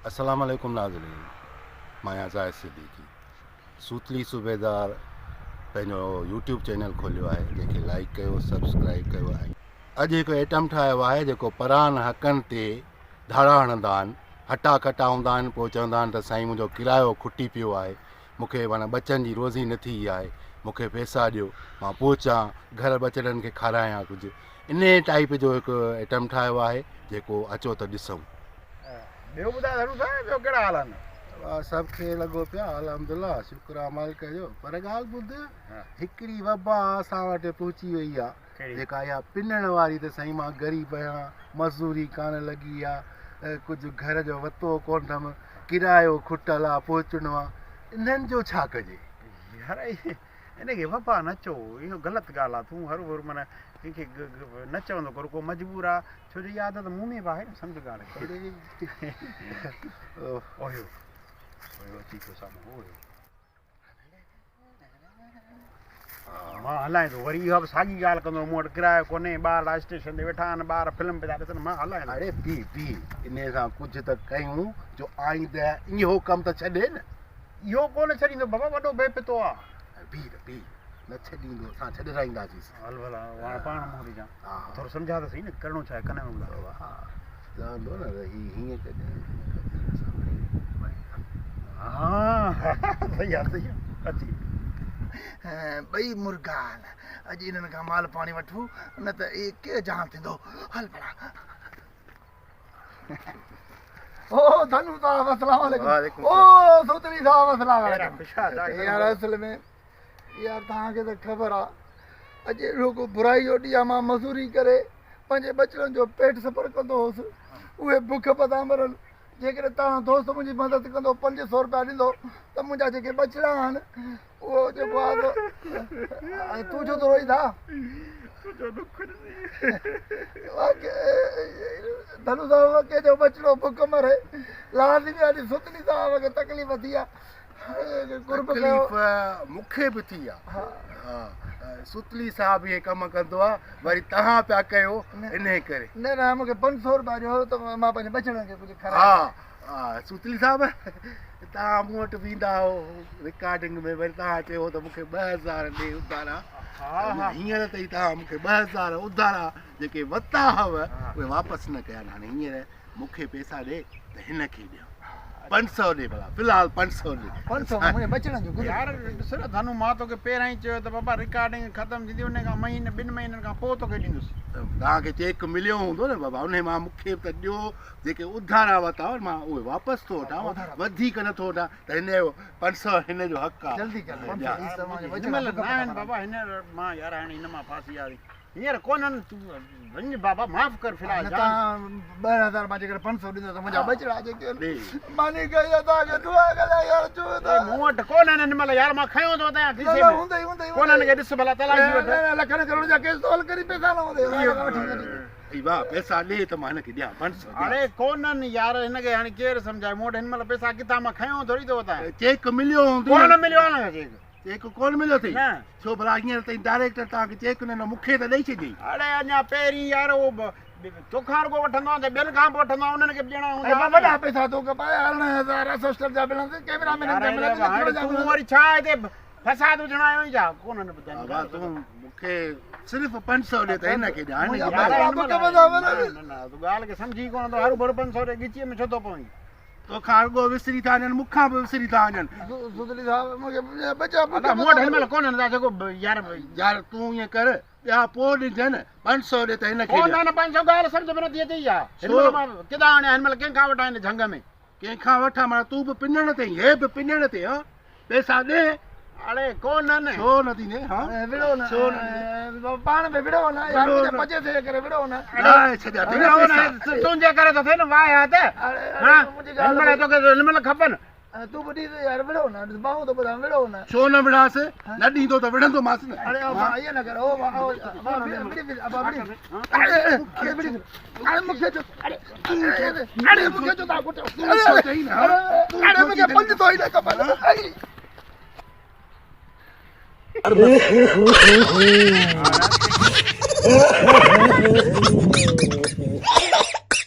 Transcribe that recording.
अस्सलाम वालेकुम नाज़रीन, मां आज़ाद सिद्दीकी सूतली सूबेदार पंहिंजो यूट्यूब चैनल खोलियो आहे जंहिंखे लाइक कयो सब्सक्राइब कयो आहे। अॼु हिकु आइटम ठाहियो आहे जेको परान हक़नि ते धाड़ा हणंदा आहिनि, हटा कटा हूंदा आहिनि, पोइ चवंदा आहिनि त साईं मुंहिंजो किरायो खुटी पियो आहे, मूंखे माना बचनि जी रोज़ी न थी आहे, मूंखे पैसा ॾियो मां पहुचां घर बचड़नि खे खारायां कुझु इन टाइप जो हिकु आइटम ठाहियो आहे जेको अचो त ॾिसूं। ॿियो ॿुधाए ज़रूरु साईं, ॿियो कहिड़ा हाल आहिनि? सभु खे लॻो पिया अल्हम्दुलिल्लाह, शुक्र आहे मालिक जो। पर ॻाल्हि ॿुध, हिकिड़ी वबा असां वटि पहुची वई आहे जेका इहा पिनण वारी। त साईं मां ग़रीब आहियां, मज़दूरी कान लॻी आहे, कुझु घर जो वतो कोन अथमि, किरायो खुटल आहे, पहुचणो आहे, इन्हनि जो छा कजे? यार इनखे वबा न चओ, इहो ग़लति ॻाल्हि आहे। तूं हर भर माना कंहिंखे न चवंदो कर, को मजबूर आहे, छो जो इहा आदत मुंहुं में बि आहे न, सम्झ ॻाल्हि। मां हलाए थो, वरी इहा बि साॻी ॻाल्हि कंदो, मूं वटि किरायो कोन्हे, ॿार स्टेशन ते वेठा आहिनि, ॿार फिल्म पिया ॾिसनि, मां हलाए। अरे बी इन सां कुझु त कयूं जो आईंदा इहो कमु त छॾे न। इहो कोन छॾींदो बाबा, वॾो बेपितो आहे। बी न छॾींदो, असां छॾाईंदासीं। हल भला पाण मोरी जा थोरो सम्झा त सही न, करिणो छा आहे कन में ॿुधायो। चवंदो न हीअं कजे। हा सही आहे सही आहे, अची ॿई मुर्गा आहिनि, अॼु इन्हनि खां माल पाणी वठूं, न त इहे के जाम थींदो। हल भला। ओ धनु साहब अस्सलाम वालेकुम। ओ सूतरी साहब अस्सलाम वालेकुम। यार असल में यार तव्हांखे त ख़बर आहे, अॼु रुगो बुराई जो ॾींहुं आहे। मां मज़दूरी करे पंहिंजे बचड़नि जो पेट सफ़र कंदो हुउसि, उहे बुख पता मरनि। जेकॾहिं तव्हां दोस्त मुंहिंजी मदद कंदो, 500 रुपया ॾींदो त मुंहिंजा जेके बचड़ा आहिनि उहो जेको आहे तूं छो थो रोई था? धनु साहब कंहिंजो बचड़ो बुख मरे, लाज़मी आहे सुतली साहब खे तकलीफ़ थी आहे, मूंखे बि थी आहे। सुतली साहब इहे कमु कंदो आहे, वरी तव्हां पिया कयो इन करे। न न मूंखे 500 रुपया ॾियो त मां पंहिंजे बचड़नि खे कुझु खारायां। हा सुतली साहब, तव्हां मूं वटि वेंदा हो रिकॉर्डिंग में, वरी तव्हां चयो त मूंखे 2000 ॾे उधारा। हींअर ताईं तव्हां मूंखे 2000 उधारा जेके वरिता हुअव उहे वापसि न कया। हाणे हींअर मूंखे पैसा ॾे त हिन खे ॾियो 500 ॾे, भला फ़िलहाल 500 ॾे। 500 मुंहिंजे बचड़नि जो। यार ॾिस न धनु, मां तोखे पहिरां ई चयो त बाबा रिकॉर्डिंग ख़तमु थींदी, उन खां महीने 2 महीननि खां पोइ तोखे ॾींदुसि। तव्हांखे चेक मिलियो हूंदो न बाबा, उन मां मूंखे त ॾियो, जेके उधारा वरिता मां उहे वापसि थो वठां, वधीक नथो वठां। त हिन जो 500 हिन जो हक़ु आहे। जल्दी कर हिनमहिल न आहिनि बाबा, हींअर मां यार हाणे हिन मां फासी आहे, हींअर कोन्हनि। तूं वञ बाबा, माफ़ु कर फ़िलहाल। तव्हां 2000 मां जेकर 500 ॾींदो त मुंहिंजा बचड़ा जेके मानी कई तव्हांखे दुआ कलां यार चो त मूं वटि कोन्हनि हिनमहिल यार, मां खयो थो तव्हां खीसे में हूंदई हूंदई कोन्हनि खे। ॾिस भला तलाशी वठ, लखनि करोड़ जा केस तोल करी पैसा न हूंदे वाह पैसा ॾे त मां हिनखे ॾियां 500। अरे कोन्हनि यार, हिनखे हाणे केरु सम्झाए? मूं वटि हिनमहिल पैसा किथां, मां खयो थोरी थो वठां। चेक मिलियो हूंदो? कोन मिलियो आहे न चेक, चेक कोन मिलियो अथई न। छो भला हींअर ताईं डायरेक्टर तव्हांखे चेक ॾिनो, मूंखे त ॾेई छॾी। अरे अञा पहिरीं यार उहो तोखां रुॻो वठंदो आहे त ॿियनि खां बि वठंदो आहे, उन्हनि खे बि ॾियणा हूंदा। वॾा पैसा तो कपाए 18000 असिस्टेंट जा बिल कैमरामैन। तूं वरी छा हिते फसाद विझणो आयो ई छा? कोन्हनि बाबा तूं मूंखे सिर्फ़ु 500 ॾे त हिनखे ॾियां। तूं ॻाल्हि खे सम्झी कोन थो, हरू भरू 500 ॾे ॻिचीअ में छो थो पवईं? तोखां रुॻो विसरी था वञनि, मूंखां बि विसरी था वञनि। सुतली साहब मूंखे बचा मूं वटि हिनमहिल कोन्हनि था जेको यार तूं ईअं कर, ॿिया पोइ ॾिजनि 500 ॾे त हिनखे कोन 500 ॻाल्हि सम्झ में नथी अचे। किथां आणिया हिनमहिल कंहिंखां वठां हिन झंग में? कंहिंखां वठां माना तूं बि पिनण ते, हे बि पिनण ते। हा पैसा ॾे। अरे कोन्हनि छो नथी ॾे? हा विड़ो न पाण में विड़ो न यार, मुंहिंजे पचे थे करे विड़ो न। तुंहिंजे करे त थिए न, वाह यार त हिनमहिल तोखे हिनमहिल खपनि। तूं बि ॾींदो यार, विड़ो न बाहूं त ॿुधां, विड़ो न। छो न विड़ासि? न ॾींदो त विड़ंदोमांसि न। अरे ईअं न कर, मूंखे 500 ई न खपनि।